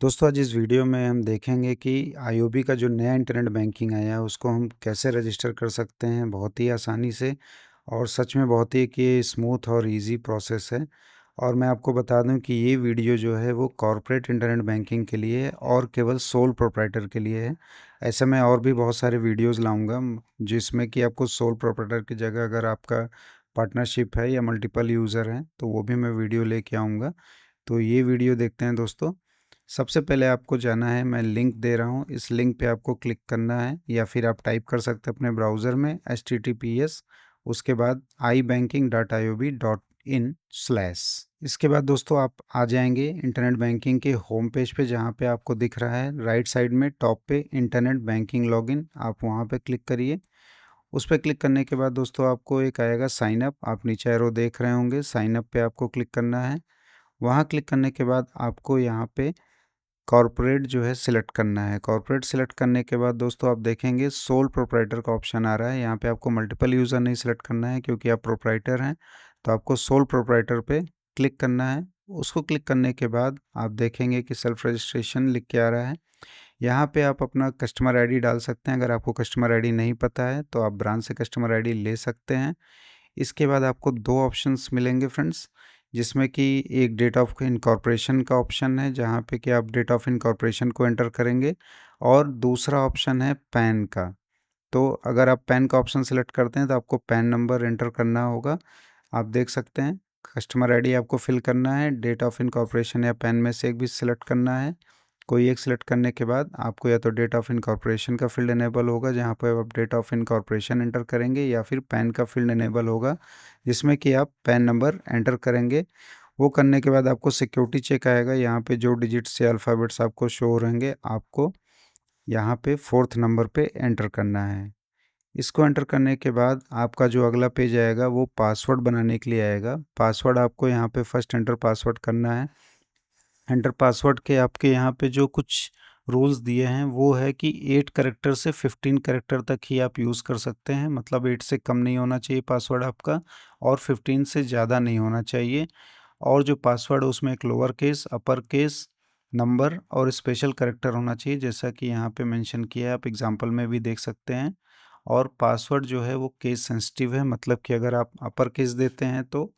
दोस्तों आज इस वीडियो में हम देखेंगे कि आईओबी का जो नया इंटरनेट बैंकिंग आया है उसको हम कैसे रजिस्टर कर सकते हैं बहुत ही आसानी से। और सच में बहुत ही कि स्मूथ और इजी प्रोसेस है। और मैं आपको बता दूं कि ये वीडियो जो है वो कॉर्पोरेट इंटरनेट बैंकिंग के लिए है और केवल सोल प्रोप्राइटर के लिए है। ऐसे मैं और भी बहुत सारे वीडियोस लाऊंगा जिसमें कि आपको सोल प्रोप्राइटर की जगह अगर आपका पार्टनरशिप है या मल्टीपल यूज़र हैं तो वो भी मैं वीडियो लेके आऊँगा। तो ये वीडियो देखते हैं दोस्तों। सबसे पहले आपको जाना है, मैं लिंक दे रहा हूँ, इस लिंक पे आपको क्लिक करना है या फिर आप टाइप कर सकते हैं अपने ब्राउज़र में https उसके बाद ibanking.iob.in/। इसके बाद दोस्तों आप आ जाएंगे इंटरनेट बैंकिंग के होम पेज पे जहाँ पे आपको दिख रहा है राइट साइड में टॉप पे इंटरनेट बैंकिंग लॉगिन, आप वहाँ पे क्लिक करिए। उस पर क्लिक करने के बाद दोस्तों आपको एक आएगा साइन अप, आप नीचे एरो देख रहे होंगे, साइन अप पे आपको क्लिक करना है। वहाँ क्लिक करने के बाद आपको यहाँ पे कॉर्पोरेट जो है सिलेक्ट करना है। कॉर्पोरेट सिलेक्ट करने के बाद दोस्तों आप देखेंगे सोल प्रोप्राइटर का ऑप्शन आ रहा है। यहाँ पे आपको मल्टीपल यूज़र नहीं सिलेक्ट करना है क्योंकि आप प्रोप्राइटर हैं, तो आपको सोल प्रोप्राइटर पे क्लिक करना है। उसको क्लिक करने के बाद आप देखेंगे कि सेल्फ रजिस्ट्रेशन लिख के आ रहा है। यहाँ पे आप अपना कस्टमर आईडी डाल सकते हैं। अगर आपको कस्टमर आईडी नहीं पता है तो आप ब्रांच से कस्टमर आईडी ले सकते हैं। इसके बाद आपको दो ऑप्शंस मिलेंगे फ्रेंड्स, जिसमें कि एक डेट ऑफ इनकॉर्पोरेशन का ऑप्शन है जहाँ पे कि आप डेट ऑफ इनकॉर्पोरेशन को एंटर करेंगे, और दूसरा ऑप्शन है पैन का। तो अगर आप पैन का ऑप्शन सेलेक्ट करते हैं तो आपको पैन नंबर एंटर करना होगा। आप देख सकते हैं कस्टमर आईडी आपको फिल करना है, डेट ऑफ इनकॉर्पोरेशन या पैन में से एक भी सिलेक्ट करना है। कोई एक सिलेक्ट करने के बाद आपको या तो डेट ऑफ इनकॉर्पोरेशन का फील्ड इनेबल होगा जहाँ पर आप डेट ऑफ इनकॉर्पोरेशन एंटर करेंगे, या फिर पैन का फील्ड इनेबल होगा जिसमें कि आप पैन नंबर एंटर करेंगे। वो करने के बाद आपको सिक्योरिटी चेक आएगा, यहाँ पे जो डिजिट्स या अल्फ़ाबेट्स आपको शो हो रहेंगे आपको यहाँ पे फोर्थ नंबर पे एंटर करना है। इसको एंटर करने के बाद आपका जो अगला पेज आएगा वो पासवर्ड बनाने के लिए आएगा। पासवर्ड आपको यहाँ पे फर्स्ट एंटर पासवर्ड करना है। एंटर पासवर्ड के आपके यहाँ पे जो कुछ रूल्स दिए हैं वो है कि 8 कैरेक्टर से 15 कैरेक्टर तक ही आप यूज़ कर सकते हैं, मतलब 8 से कम नहीं होना चाहिए पासवर्ड आपका और 15 से ज़्यादा नहीं होना चाहिए। और जो पासवर्ड है उसमें एक lower case, upper case, number और स्पेशल कैरेक्टर होना चाहिए, जैसा कि यहाँ पे मेंशन किया है, आप एग्जांपल में भी देख सकते हैं। और पासवर्ड जो है वो केस सेंसिटिव है, मतलब कि अगर आप अपर केस देते हैं तो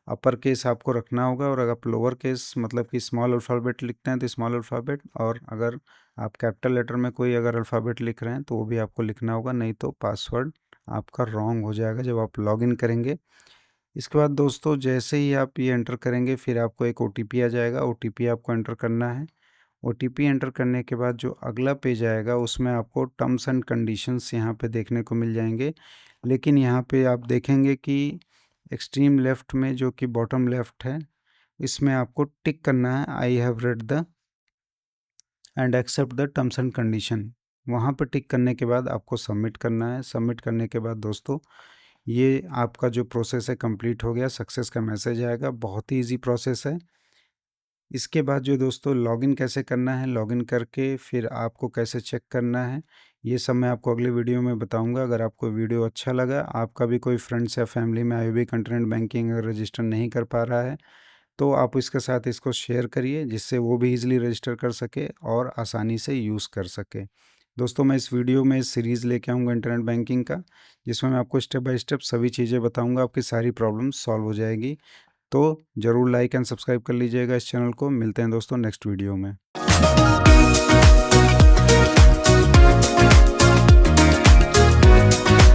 अपर केस आपको रखना होगा, और अगर आप लोअर केस मतलब कि स्मॉल अल्फ़ाबेट लिखते हैं तो स्मॉल अल्फ़ाबेट, और अगर आप कैपिटल लेटर में कोई अगर अल्फ़ाबेट लिख रहे हैं तो वो भी आपको लिखना होगा, नहीं तो पासवर्ड आपका रॉन्ग हो जाएगा जब आप लॉगिन करेंगे। इसके बाद दोस्तों जैसे ही आप ये एंटर करेंगे फिर आपको एक ओटीपी आ जाएगा, ओटीपी आपको एंटर करना है। ओटीपी एंटर करने के बाद जो अगला पेज आएगा उसमें आपको टर्म्स एंड कंडीशंस यहाँ पे देखने को मिल जाएंगे। लेकिन यहाँ पे आप देखेंगे कि एक्सट्रीम लेफ्ट में जो कि बॉटम लेफ्ट है इसमें आपको टिक करना है, I have read the and accept the terms and condition. वहाँ पर टिक करने के बाद आपको सबमिट करना है। सबमिट करने के बाद दोस्तों ये आपका जो प्रोसेस है कंप्लीट हो गया, सक्सेस का मैसेज आएगा। बहुत ही इजी प्रोसेस है। इसके बाद जो दोस्तों लॉगिन कैसे करना है, लॉगिन करके फिर आपको कैसे चेक करना है, ये सब मैं आपको अगले वीडियो में बताऊंगा। अगर आपको वीडियो अच्छा लगा, आपका भी कोई फ्रेंड्स या फैमिली में आईओबी इंटरनेट बैंकिंग अगर रजिस्टर नहीं कर पा रहा है तो आप इसके साथ इसको शेयर करिए जिससे वो भी इजीली रजिस्टर कर सके और आसानी से यूज़ कर सके। दोस्तों मैं इस वीडियो में इस सीरीज़ लेके आऊँगा इंटरनेट बैंकिंग का, जिसमें मैं आपको स्टेप बाय स्टेप सभी चीज़ें बताऊँगा, आपकी सारी प्रॉब्लम सॉल्व हो जाएगी। तो ज़रूर लाइक एंड सब्सक्राइब कर लीजिएगा इस चैनल को। मिलते हैं दोस्तों नेक्स्ट वीडियो में।